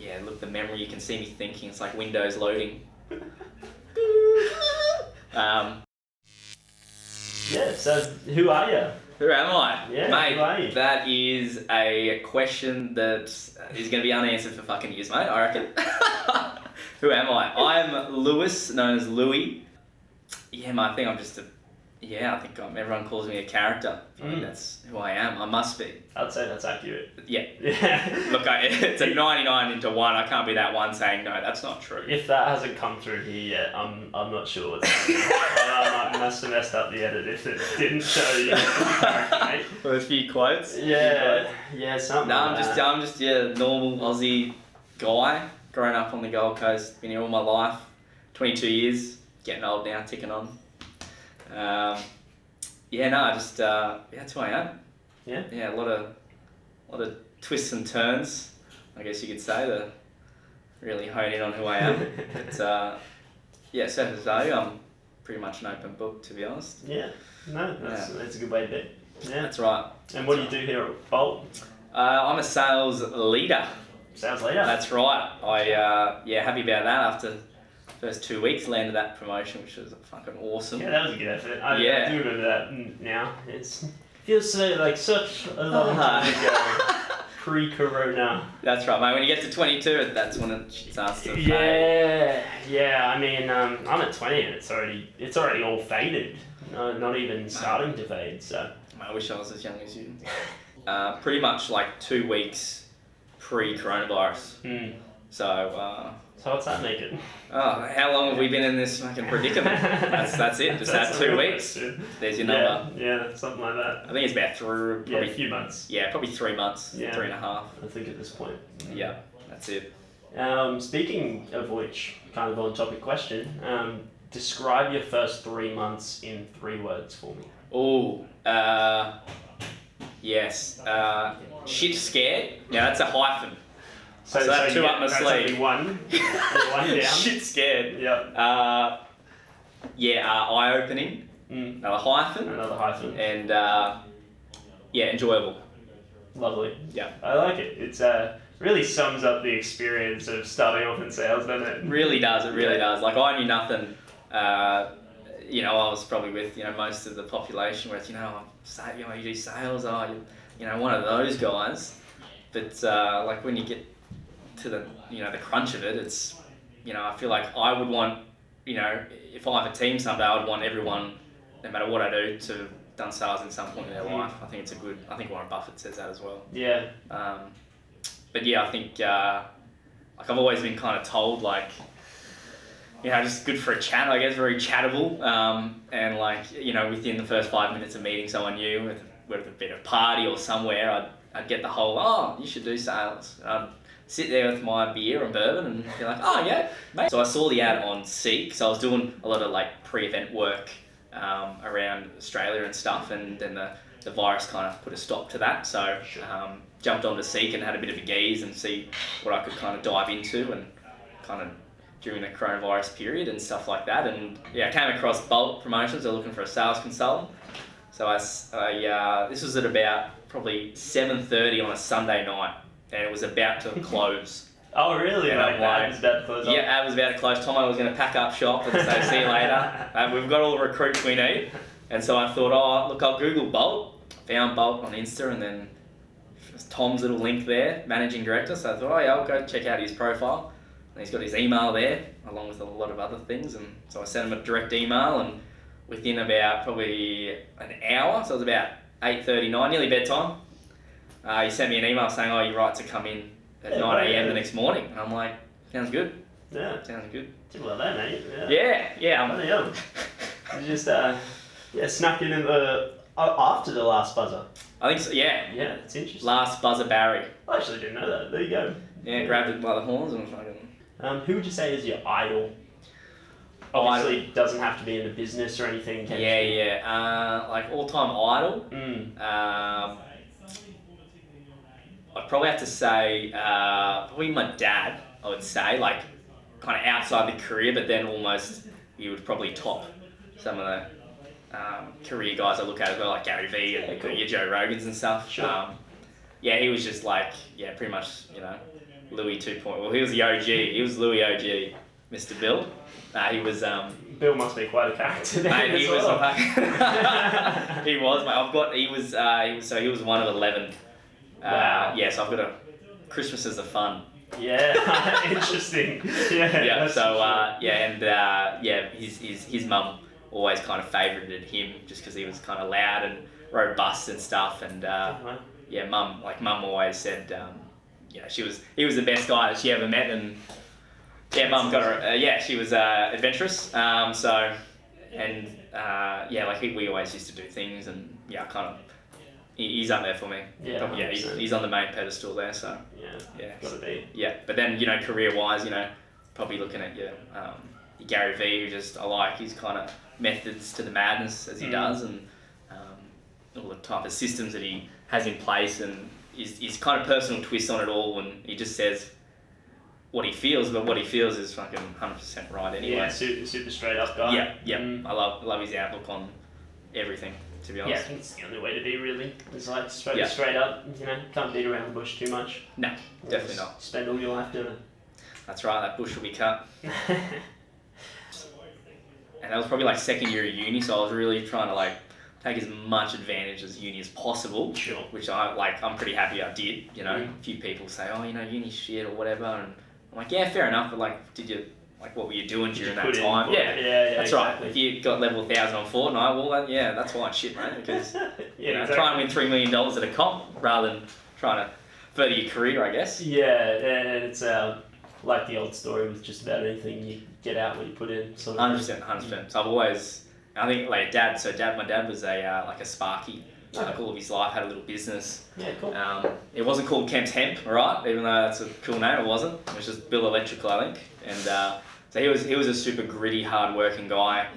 yeah, look, the memory, you can see me thinking. It's like Windows loading. Yeah, so who are you? Who am I? Yeah, mate, who are you? that is a question that is going to be unanswered for fucking years, mate, I reckon. Who am I? I'm Lewis, known as Loui. Yeah, mate, I think I'm just everyone calls me a character. I think that's who I am. I must be. I'd say that's accurate. Yeah. Yeah. Look, it's a 99 into 1. I can't be that one saying, no, that's not true. If that hasn't come through here yet, I'm not sure what's happening. I must have messed up the edit if it didn't show you the character, mate. With a few quotes. Yeah, something. No, like I'm just normal Aussie guy, grown up on the Gold Coast, been here all my life, 22 years, getting old now, ticking on. That's who I am. Yeah. Yeah, a lot of twists and turns, I guess you could say, to really hone in on who I am. But so to say, I'm pretty much an open book, to be honest. Yeah. No, that's a good way to be. Yeah. That's right. And what do you do here at Bolt? I'm a sales leader. Sales leader? That's right. Happy about that. After first 2 weeks, landed that promotion, which was fucking awesome. Yeah, that was a good effort. I do remember that now. It feels like such a long time ago, pre-corona. That's right, mate. When you get to 22, that's when it starts to fade. Yeah. I mean, I'm at 20 and it's already all faded. No, not even starting to fade. So. I wish I was as young as you. Pretty much like 2 weeks pre-coronavirus. So what's that make it? Oh, how long have we been in this fucking predicament? That's it. Just that 2 weeks. There's your number. Yeah, something like that. I think it's about a few months. Yeah, probably 3 months. Yeah. 3.5. I think at this point. Yeah, that's it. Speaking of which, kind of on topic question, describe your first 3 months in 3 words for me. Oh, yes. Shit scared. Now that's a hyphen. So that's 2 up my sleeve. One down. Shit scared. Yep. Eye-opening. Another hyphen. And enjoyable. Lovely. Yeah. I like it. It's really sums up the experience of starting off in sales, doesn't it? Really does. It really does. Like, I knew nothing. I was probably with most of the population where it's you do sales, one of those guys. But like when you get to the the crunch of it, it's I feel like I would want if I have a team someday, I would want everyone, no matter what I do, to have done sales in some point in their life. I think I think Warren Buffett says that as well. Yeah. But yeah, I think like I've always been kind of told just good for a chat, I guess, very chattable, and within the first 5 minutes of meeting someone new, whether it be at a party or somewhere, I'd get the whole, you should do sales. I'd sit there with my beer and bourbon and be like, oh yeah, mate. So I saw the ad on Seek, so I was doing a lot of pre-event work around Australia and stuff, and then the virus kind of put a stop to that, so jumped onto Seek and had a bit of a gaze and see what I could kind of dive into and kind of during the coronavirus period and stuff like that. And I came across Bolt Promotions. They're looking for a sales consultant. So this was at about probably 7:30 on a Sunday night, and it was about to close. Oh really? And like that was about to close up? Yeah, it was about to close. Tomo was going to pack up shop and say, see you later. We've got all the recruits we need. And so I thought, I'll Google Bolt. Found Bolt on Insta, and then Tom's little link there, managing director. So I thought, I'll go check out his profile. And he's got his email there, along with a lot of other things. And so I sent him a direct email, and within about probably an hour, so it was about 8:39, nearly bedtime, he sent me an email saying, you're right to come in at 9 a.m. the next morning. And I'm like, sounds good. Yeah. Sounds good. Did well there, mate. Yeah. You just snuck in after the last buzzer. I think so, yeah. Yeah, it's interesting. Last buzzer Barry. I actually didn't know that. There you go. Yeah, grabbed it by the horns and fucking... who would you say is your idol? Obviously, it doesn't have to be in the business or anything. Like all-time idol. I'd probably have to say probably my dad. I would say kind of outside the career, but then almost he would probably top some of the career guys I look at as well, like Gary Vee and your Joe Rogans and stuff. Sure. He was just pretty much Loui 2.0. Well, he was the OG. He was Loui OG, Mr. Bill. He was. Bill must be quite a character. Mate, he was. Well. He was. Mate, He was one of 11. Wow. Yeah. So I've got a Christmas as a fun. Yeah. Interesting. Yeah. Yeah. So yeah, his mum always kind of favoured him just because he was kind of loud and robust and stuff. And yeah, mum always said, he was the best guy that she ever met. And yeah, mum got her. She was adventurous. We always used to do things, and he's up there for me. Yeah, he's on the main pedestal there. So yeah, gotta be. Yeah, but then career-wise, probably looking at your Gary Vee, who I like his kind of methods to the madness as he does, and all the type of systems that he has in place, and his kind of personal twist on it all, and he just says what he feels, but what he feels is fucking 100% right anyway. Yeah, super straight up guy. Yeah. I love his outlook on everything, to be honest. Yeah, I think it's the only way to be, really. It's like straight up, can't beat around the bush too much. No, definitely not. Spend all your life doing it. That's right, that bush will be cut. And that was probably like second year of uni, so I was really trying to take as much advantage as uni as possible. Sure. Which I'm pretty happy I did. A few people say, oh, uni's shit or whatever, and I'm like, yeah, fair enough, but did you what were you doing during that time? Yeah, that's exactly. right. If you got level 1,000 on Fortnite, well, that's why it's shit, mate. Because exactly. try and win $3 million at a comp rather than trying to further your career, I guess. Yeah, and it's like the old story with just about anything, you get out what you put in. 100%. So I've always, I think my dad was a Sparky. All of his life had a little business. Yeah, cool. It wasn't called Kemp's Hemp, alright, even though that's a cool name, it wasn't. It was just Bill Electrical, I think. And so he was a super gritty, hard working guy.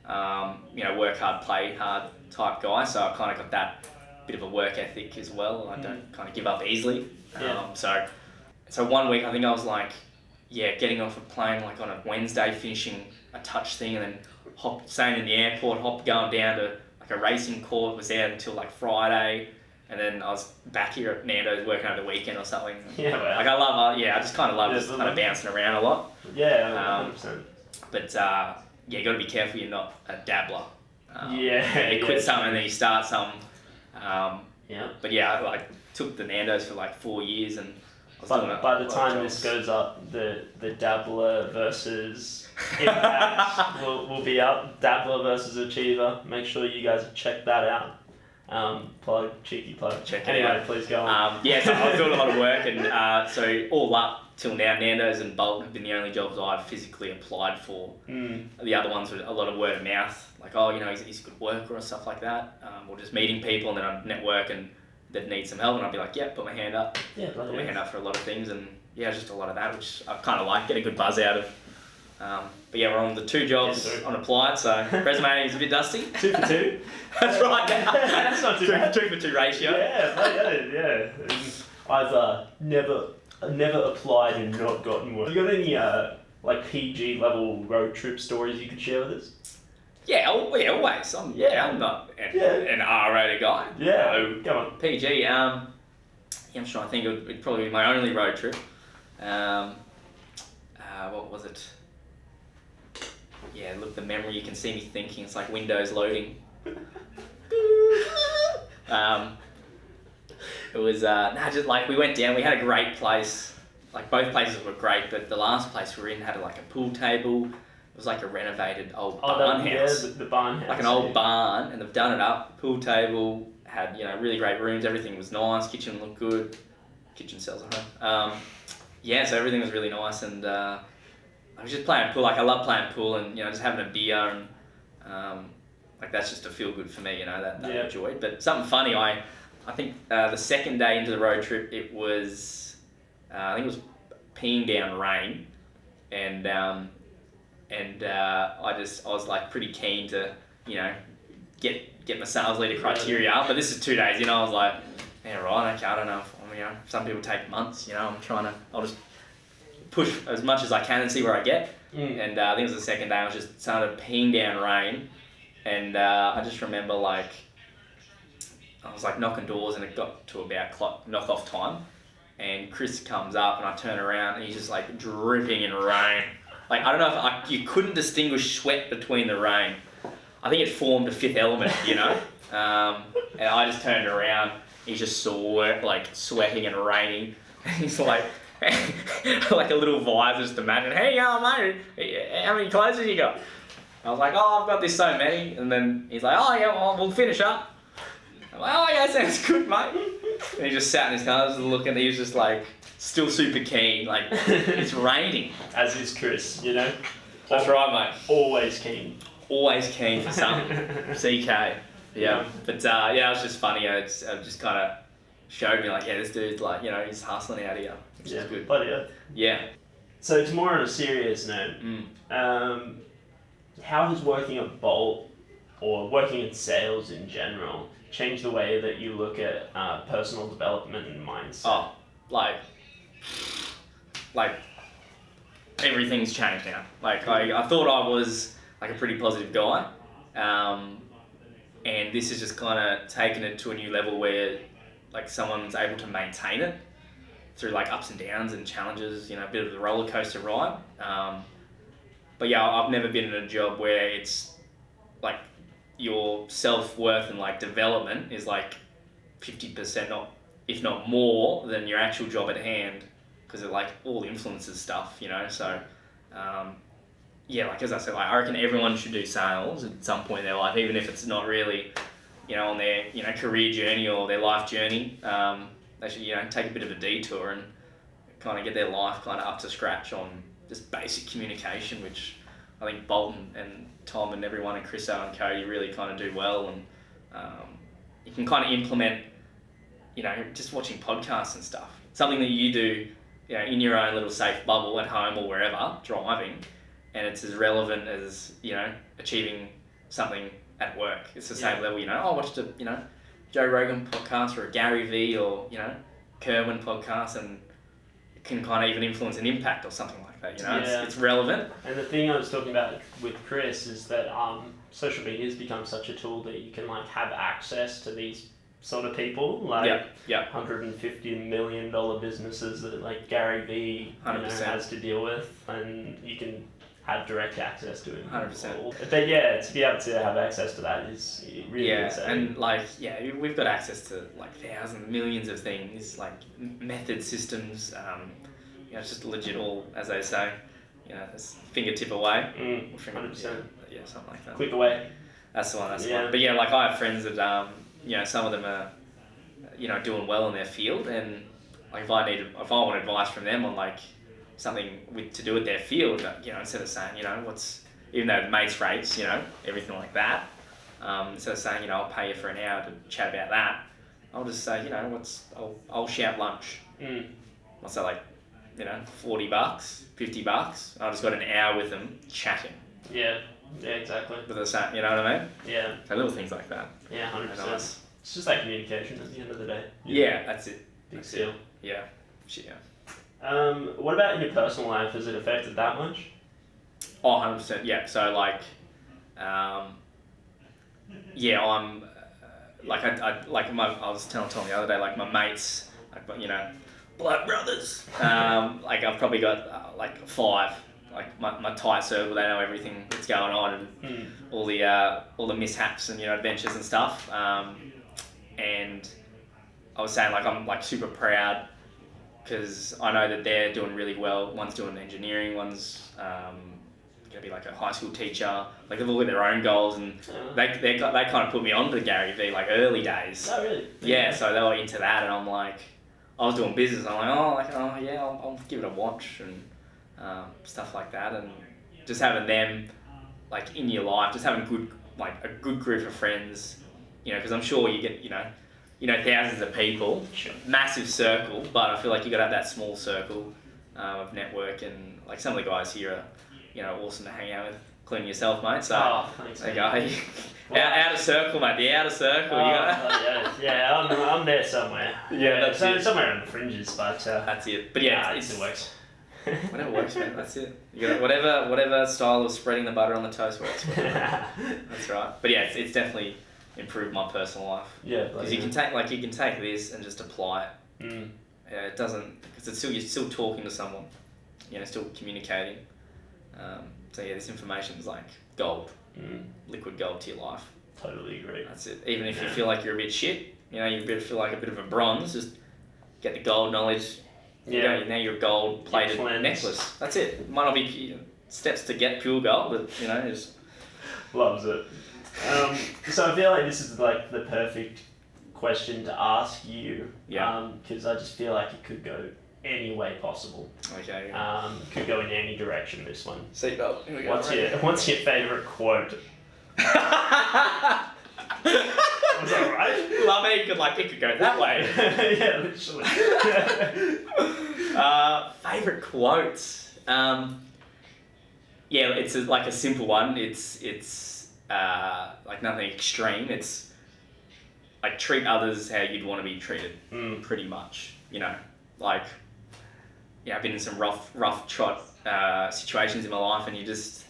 Work hard, play hard type guy. So I kind of got that bit of a work ethic as well. I don't kind of give up easily. So one week I think I was getting off a plane on a Wednesday, finishing a touch thing, and then staying in the airport, going down to a racing court, was there until Friday, and then I was back here at Nando's working over the weekend or something. Yeah, well. I just kind of love just kind of bouncing around a lot. Yeah, 100%. But you got to be careful you're not a dabbler. You quit something and then you start something. But I took the Nando's for 4 years, and by the time this goes up, the Dabbler versus Impact will be up. Dabbler versus Achiever. Make sure you guys check that out. Cheeky plug. Anyway, please go on. So I was doing a lot of work, and so all up till now, Nando's and Bolt have been the only jobs I've physically applied for. The other ones were a lot of word of mouth, he's a good worker or stuff like that, or just meeting people, and then I'd network and that need some help, and I'd be like, put my hand up. Put my hand up for a lot of things, and just a lot of that, which I kind of like, get a good buzz out of. But we're on the 2 jobs on applied, so resume is a bit dusty. 2 for 2. That's right. That's not too bad. 2 for 2 ratio. Yeah. I've never applied and not gotten work. You got any PG level road trip stories you could share with us? Always. I'm not an R-rated guy. Yeah, come on. PG. I'm trying to think. It'd probably be my only road trip. What was it? Look, the memory, you can see me thinking. It's like Windows loading. It was we went down. We had a great place. Both places were great, but the last place we were in had a pool table. It was a renovated old barn house. The barn house. An old barn, and they've done it up. Pool table, had really great rooms. Everything was nice. Kitchen looked good. Kitchen sells at home. So everything was really nice, and I was just playing pool. I love playing pool, and just having a beer, and that's just a feel good for me. That I enjoyed. But something funny, I think the second day into the road trip, it was I think it was peeing down rain, and I was pretty keen to get my sales leader criteria up. But this is 2 days, I was like, yeah, right, okay, I don't know if some people take months, I'll just push as much as I can and see where I get. And I think it was the second day, I was just started peeing down rain, and I just remember I was knocking doors, and it got to about knock off time, and Chris comes up, and I turn around, and he's just like dripping in rain. Like, I don't know if you couldn't distinguish sweat between the rain. I think it formed a fifth element, you know? And I just turned around, he's just sweating and raining. And he's like, like a little visor, just imagine, hey, mate, how many clothes have you got? I was like, oh, I've got this so many. And then he's like, oh, yeah, well, we'll finish up. I'm like, oh, yeah, sounds good, mate. And he just sat in his car, just looking, he was just like, still super keen, like, it's raining. As is Chris, you know? That's right, mate. Always keen. Always keen for something. CK. Yeah. But, yeah, it was just funny. It just kind of showed me, like, yeah, this dude's like, you know, he's hustling out here, which is good. Bloody hell. Yeah. So, to more on a serious note, how has working at Bolt, or working in sales in general, changed the way that you look at personal development and mindset? Oh, like everything's changed now. Like, I thought I was like a pretty positive guy, and this has just kind of taken it to a new level where like someone's able to maintain it through like ups and downs and challenges, you know, a bit of the roller coaster ride. But yeah, I've never been in a job where it's like your self-worth and like development is like 50%, not if not more than your actual job at hand, because it like all influences stuff, you know. So yeah, like as I said, like I reckon everyone should do sales at some point in their life, even if it's not really, you know, on their, you know, career journey or their life journey. They should, you know, take a bit of a detour and kind of get their life kind of up to scratch on just basic communication, which I think Bolton and Tom and everyone and Chriso and Cody really kind of do well. And you can kind of implement, you know, just watching podcasts and stuff. Something that you do, you know, in your own little safe bubble at home or wherever, driving, and it's as relevant as, you know, achieving something at work. It's the same level, you know. I watched a, you know, Joe Rogan podcast or a Gary Vee or, you know, Kerwin podcast, and it can kind of even influence an impact or something like that, you know. Yeah. It's relevant. And the thing I was talking about with Chris is that social media has become such a tool that you can like have access to these sort of people, like $150 million businesses that like Gary Vee, you know, has to deal with, and you can have direct access to it. 100%. But yeah, to be able to have access to that is really insane. And like, yeah, we've got access to like thousands, millions of things, like method systems, you know, it's just legit all, as they say, you know, it's fingertip away. 100%. Yeah, something like that. Click away. That's the one, the one. But yeah, like I have friends that, you know, some of them are, you know, doing well in their field, and like if I want advice from them on like something to do with their field, you know, instead of saying, you know, even though mates rates, you know, everything like that, instead of saying, you know, I'll pay you for an hour to chat about that, I'll just say, you know, I'll shout lunch. What's that, like, you know, $40, $50? I just got an hour with them chatting. Yeah, exactly. With the same, you know what I mean? Yeah. So little things like that. Yeah, 100%. Nice. It's just like communication at the end of the day. Yeah, that's it. Big deal. Yeah. Shit, yeah. What about in your personal life? Has it affected that much? Oh, 100%. Yeah. So like, yeah, I'm like I was telling Tom the other day, like my mates, like, you know, blood brothers. Like I've probably got like 5. Like my tight circle, they know everything that's going on, and all the mishaps and, you know, adventures and stuff. And I was saying, like, I'm like super proud because I know that they're doing really well. One's doing engineering, one's gonna be like a high school teacher. Like they've all got their own goals, and they kind of put me on to Gary Vee like early days. Oh really? Yeah, so they were into that, and I'm like, I was doing business. I'm like, oh yeah, I'll give it a watch and stuff like that, and just having them like in your life, just having a good group of friends, you know, because I'm sure you get, you know, thousands of people, massive circle, but I feel like you got to have that small circle of network, and like some of the guys here are, you know, awesome to hang out with, including yourself, mate. So thanks, there you go. Outer circle, mate. The outer circle. I'm there somewhere. Yeah, that's it. Somewhere on the fringes, but that's it. But yeah, it works. Whatever works, man. That's it. You got whatever style of spreading the butter on the toast works. That's right. But yeah, it's definitely improved my personal life. Yeah. Because you can take this and just apply it, it doesn't, because you're still talking to someone, still communicating. So yeah, this information is like gold, liquid gold to your life. Totally agree. That's it. Even if you feel like you're a bit shit, you feel like a bit of a bronze, just get the gold knowledge. Yeah. Now you're a gold plated necklace. That's it. Might not be steps to get pure gold, but just loves it. So I feel like this is like the perfect question to ask you. Yeah. Because I just feel like it could go any way possible. Okay. Could go in any direction. This one. Seatbelt. Here we go. What's your favourite quote? Was that right? Well, I mean, it could go that way. Yeah, literally. Favorite quotes. Yeah, it's like a simple one. It's like nothing extreme. It's like treat others how you'd want to be treated. Pretty much. I've been in some rough trot situations in my life, and you just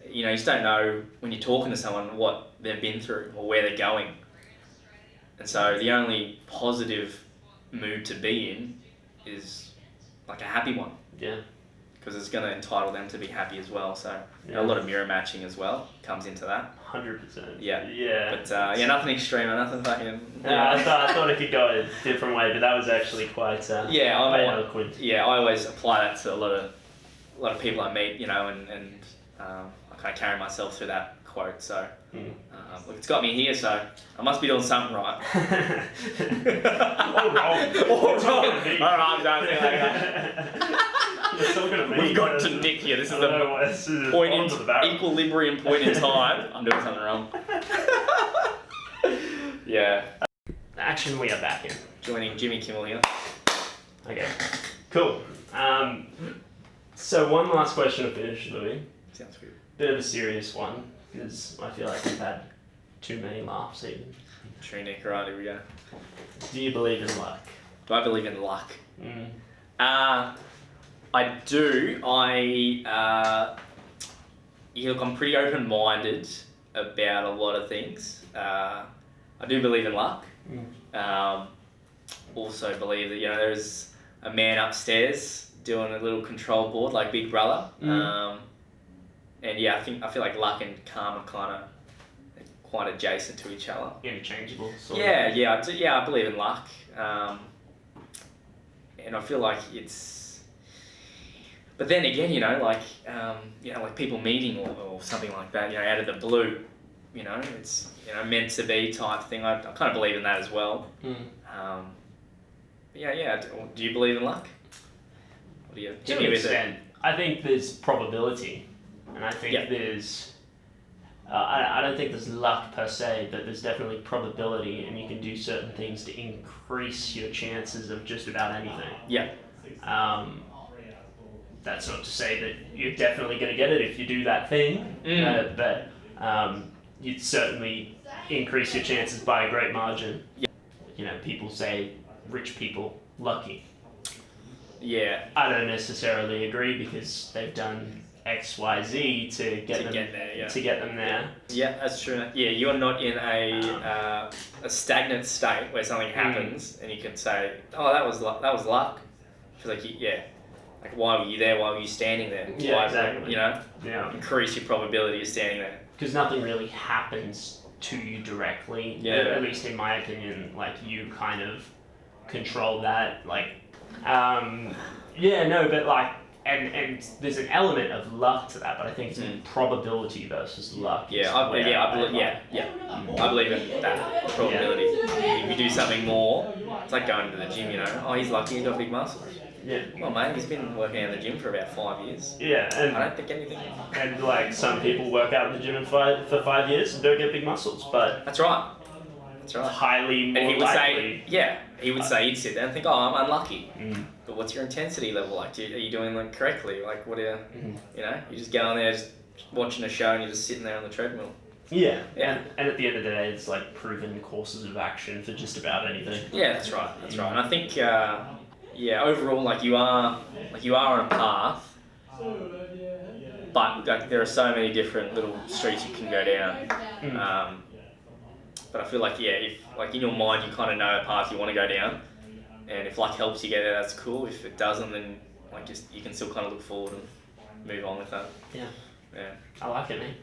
don't know when you're talking to someone what they've been through or where they're going. And so the only positive mood to be in is like a happy one. Yeah. Because it's going to entitle them to be happy as well. So a lot of mirror matching as well comes into that. 100%. Yeah. Yeah. But nothing extreme or nothing fucking... I thought it could go a different way, but that was actually quite eloquent. Yeah, I always apply that to a lot of people I meet, and I kind of carry myself through that quote. So look, it's got me here, so I must be doing something right. All wrong. All right, don't think like that. We've got to Nick here. This is the point in equilibrium point in time. I'm doing something wrong. Yeah. Action, we are back in. Joining Jimmy Kimmel here. Okay. Cool. So one last question to finish, Loui. Sounds good. Bit of a serious one, because I feel like we've had too many laughs even. True, Nick. Right, here we go. Do you believe in luck? Do I believe in luck? I do. Look, I'm pretty open-minded about a lot of things. I do believe in luck. Also believe that there's a man upstairs doing a little control board like Big Brother. And yeah, I feel like luck and karma kind of quite adjacent to each other. Interchangeable. Sort of. Yeah. I believe in luck. And I feel like it's. But then again, like people meeting or something like that, out of the blue, it's meant to be type thing. I kind of believe in that as well. Yeah. Do you believe in luck? What do you to an extent? I think there's probability, and I think there's. I don't think there's luck per se, but there's definitely probability, and you can do certain things to increase your chances of just about anything. Yeah. That's not to say that you're definitely going to get it if you do that thing, but you'd certainly increase your chances by a great margin. Yeah. People say rich people lucky. Yeah. I don't necessarily agree because they've done X, Y, Z to get them there. Yeah, that's true. Yeah, you're not in a stagnant state where something happens and you can say, "Oh, that was luck." It's like, like why were you there? Why were you standing there? Yeah, exactly. Increase your probability of standing there. Because nothing really happens to you directly. Yeah. At least in my opinion, like you kind of control that. Like, but like. And there's an element of luck to that, but I think it's probability versus luck. I believe in that probability. If you do something more, it's like going to the gym. Oh, he's lucky, he's got big muscles. Yeah. Well, mate, he's been working out in the gym for about 5 years. Yeah, and I don't think anything. And like some people work out in the gym for 5 years and don't get big muscles, but that's right. It's highly more and he would likely. He'd sit there and think, "Oh, I'm unlucky." But what's your intensity level like? Are you doing like correctly? Like, what are you just get on there, just watching a show, and you're just sitting there on the treadmill. Yeah. And at the end of the day, it's like proven courses of action for just about anything. Yeah, that's right. And I think, overall, like you are on a path, but like there are so many different little streets you can go down. But I feel like if like in your mind you kind of know a path you want to go down, And if luck helps you get there, that's cool. If it doesn't, then like just you can still kind of look forward and move on with that. Yeah. Yeah. I like it, man.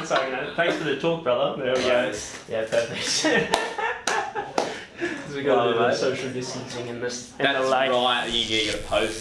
So, thanks for the talk, brother. There we go. Yeah, perfect. We got a bit of social distancing in this. That's right. You got to post.